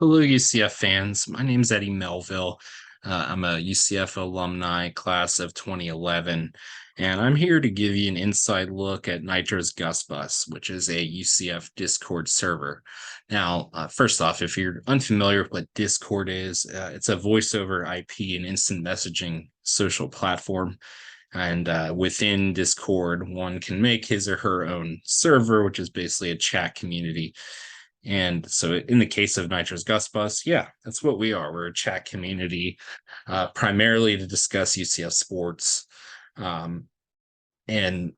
Hello, UCF fans. My name's Eddie Melville. I'm a UCF alumni class of 2011, and I'm here to give you an inside look at Knightro's Gus Bus, which is a UCF Discord server. Now, first off, if you're unfamiliar with what Discord is, it's a voice over IP and instant messaging social platform. And within Discord, one can make his or her own server, which is basically a chat community. And so in the case of Knightro's Gus Bus, yeah, that's what we are. We're a chat community, primarily to discuss UCF sports. Um, and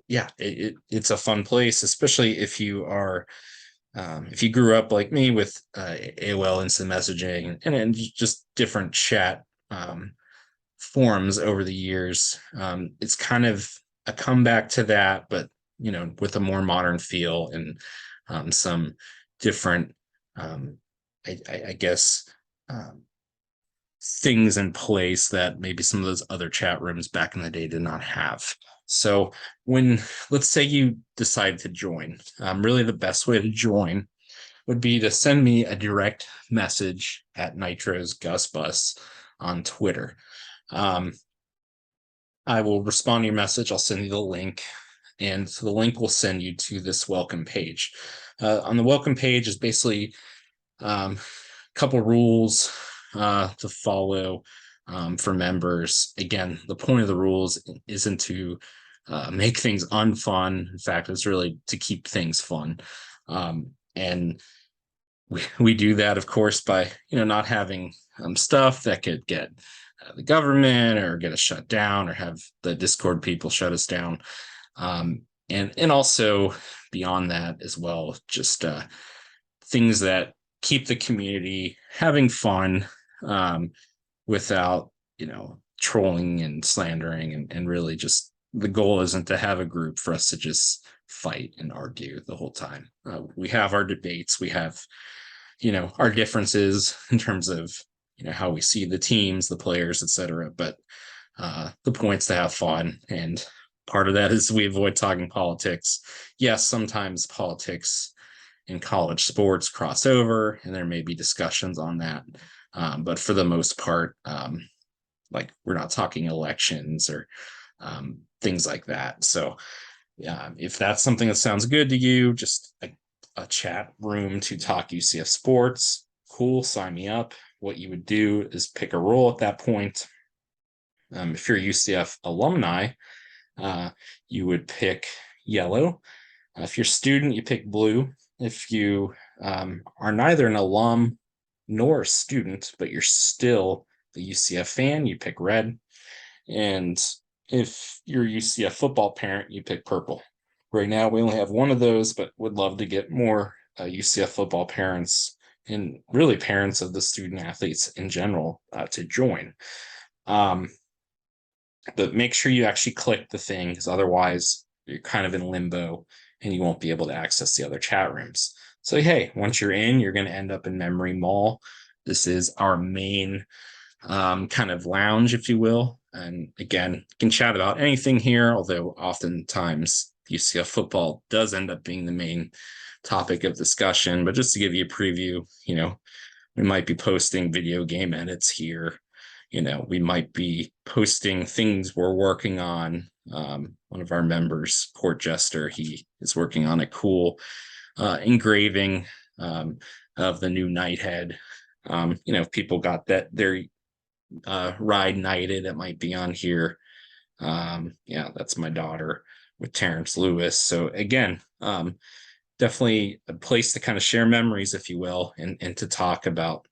yeah, it's a fun place, especially if you are if you grew up like me with AOL instant messaging and just different chat forms over the years. It's kind of a comeback to that, but with a more modern feel and some different, um, I guess, um, things in place that maybe some of those other chat rooms back in the day did not have. So when, let's say you decide to join, really the best way to join would be to send me a direct message at Knightro's Gus Bus on Twitter. I will respond to your message. I'll send you the link, and the link will send you to this welcome page. On the welcome page is basically a couple rules to follow for members. Again, the point of the rules isn't to make things unfun. In fact, it's really to keep things fun. And we do that, of course, by not having stuff that could get the government or get us shut down or have the Discord people shut us down. And also beyond that as well, just things that keep the community having fun without trolling and slandering, and really just the goal isn't to have a group for us to just fight and argue the whole time. We have our debates, we have our differences in terms of how we see the teams, the players, etc. But the point's to have fun, and part of that is we avoid talking politics. Yes, sometimes politics in college sports cross over, and there may be discussions on that. But for the most part, like we're not talking elections or things like that. So if that's something that sounds good to you, just a chat room to talk UCF sports, cool, sign me up. What you would do is pick a role at that point. If you're a UCF alumni, you would pick yellow. If you're a student, you pick blue. If you are neither an alum nor a student, but you're still a UCF fan, you pick red. And if you're a UCF football parent, you pick purple. Right now, we only have one of those, but would love to get more UCF football parents and really parents of the student athletes in general to join. But make sure you actually click the thing, because otherwise you're kind of in limbo and you won't be able to access the other chat rooms. So, hey, once you're in, you're going to end up in Memory Mall. This is our main kind of lounge, if you will. And again, you can chat about anything here, although oftentimes UCF football does end up being the main topic of discussion. But just to give you a preview, we might be posting video game edits here. We might be posting things we're working on. One of our members, Court Jester, he is working on a cool engraving of the new Nighthead. If people got their ride knighted, it might be on here. That's my daughter with Terrence Lewis. So again, definitely a place to kind of share memories, if you will, and to talk about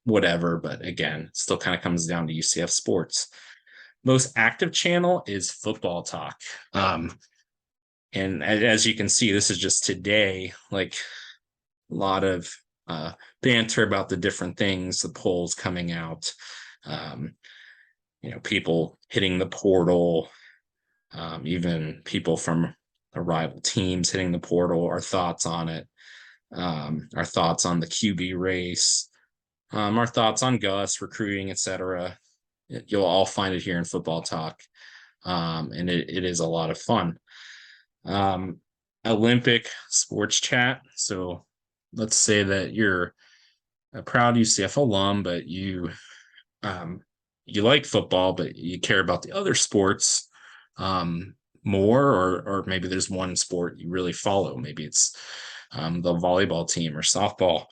whatever. But again, it still kind of comes down to UCF sports. Most active channel is football talk. And as you can see, this is just today, like a lot of banter about the different things, the polls coming out, people hitting the portal, even people from rival teams hitting the portal, our thoughts on it, our thoughts on the QB race, our thoughts on Gus, recruiting, etc. You'll all find it here in Football Talk, and it is a lot of fun. Olympic sports chat. So let's say that you're a proud UCF alum, but um, you like football, but you care about the other sports um, more, or maybe there's one sport you really follow. Maybe it's the volleyball team or softball.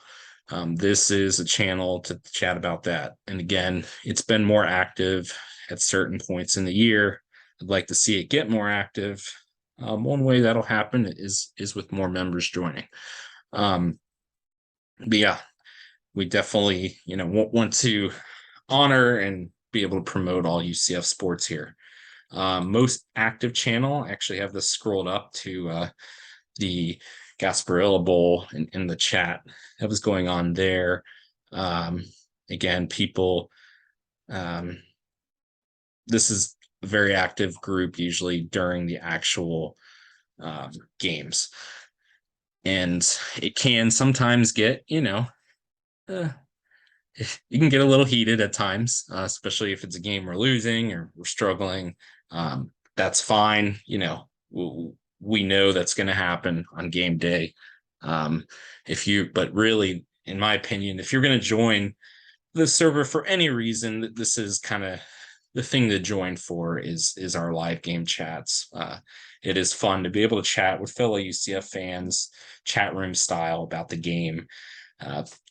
This is a channel to chat about that. And again, it's been more active at certain points in the year. I'd like to see it get more active. One way that'll happen is with more members joining. But yeah, we definitely want to honor and be able to promote all UCF sports here. Most active channel, I actually have this scrolled up to the Gasparilla Bowl in the chat that was going on there. Again, people, this is a very active group usually during the actual games. And it can sometimes get, you can get a little heated at times, especially if it's a game we're losing or we're struggling. That's fine. We know that's going to happen on game day. But really, in my opinion, if you're going to join the server for any reason, this is kind of the thing to join for is our live game chats. It is fun to be able to chat with fellow UCF fans, chat room style about the game.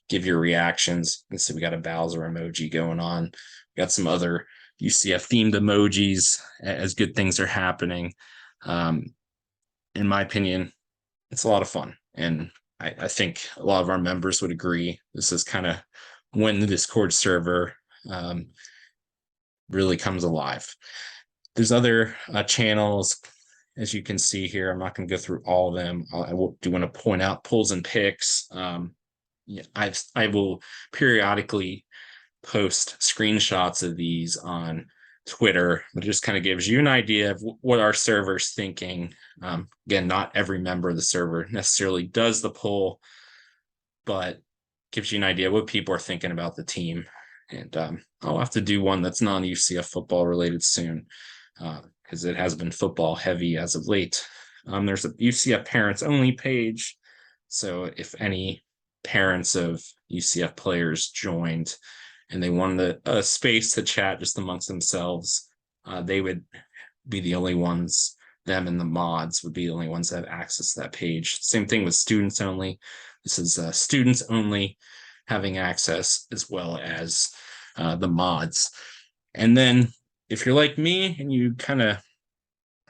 Give your reactions. Let's see, we got a Bowser emoji going on. We got some other UCF themed emojis as good things are happening. In my opinion, it's a lot of fun. And I think a lot of our members would agree. This is kind of when the Discord server really comes alive. There's other channels, as you can see here. I'm not going to go through all of them. I do want to point out pulls and picks. I will periodically post screenshots of these on Twitter. It just kind of gives you an idea of what our server's thinking. Again, not every member of the server necessarily does the poll, but gives you an idea what people are thinking about the team. And I'll have to do one that's non-UCF football related soon, because it has been football heavy as of late. There's a UCF parents only page. So if any parents of UCF players joined and they wanted a space to chat just amongst themselves, they would be the only ones, them and the mods would be the only ones that have access to that page. Same thing with students only. This is students only having access, as well as the mods. And then if you're like me and you kind of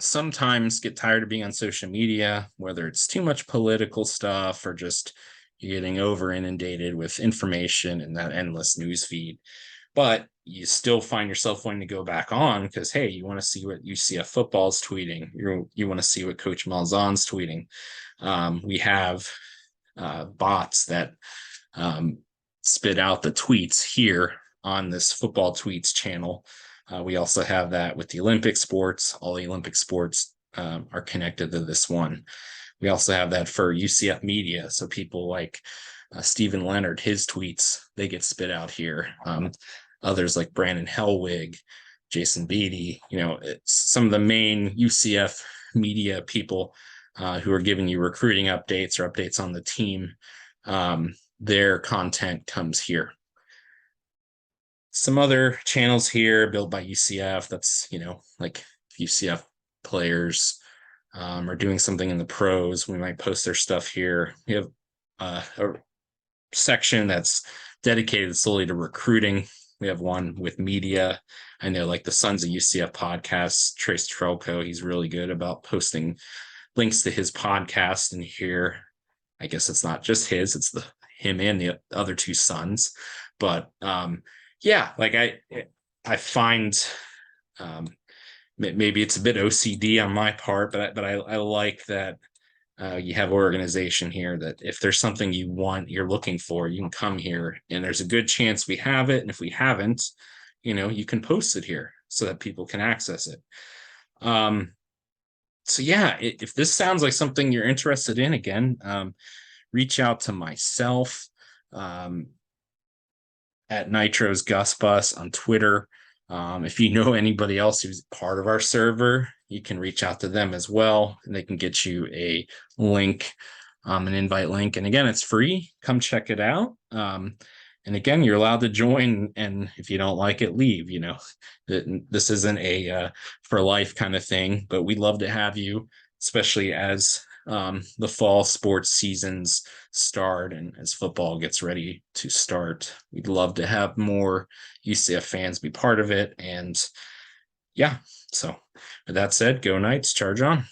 sometimes get tired of being on social media, whether it's too much political stuff or just you're getting over inundated with information and that endless news feed, but you still find yourself wanting to go back on because, hey, you want to see what UCF football's tweeting. You want to see what Coach Malzahn's tweeting. We have bots that spit out the tweets here on this football tweets channel. We also have that with the Olympic sports. All the Olympic sports are connected to this one. We also have that for UCF media. So people like Stephen Leonard, his tweets, they get spit out here. Others like Brandon Hellwig, Jason Beatty, it's some of the main UCF media people who are giving you recruiting updates or updates on the team. Their content comes here. Some other channels here built by UCF. That's, like UCF players are doing something in the pros. We might post their stuff here. We have a section that's dedicated solely to recruiting. We have one with media. I know, like the Sons of UCF podcast, Trace Trelko, he's really good about posting links to his podcast. And here, I guess it's not just his, it's him and the other two sons. But yeah, like I find maybe it's a bit OCD on my part, but I like that you have organization here, that if there's something you're looking for, you can come here and there's a good chance we have it. And if we haven't, you can post it here so that people can access it. So yeah, if this sounds like something you're interested in, again, reach out to myself at Knightro's Gus Bus on Twitter. If you know anybody else who's part of our server, you can reach out to them as well, and they can get you a link, an invite link. And again, it's free. Come check it out. And again, you're allowed to join, and if you don't like it, leave. This isn't a for life kind of thing, but we'd love to have you, especially as the fall sports seasons start and as football gets ready to start. We'd love to have more UCF fans be part of it. And yeah, so with that said, go Knights, charge on.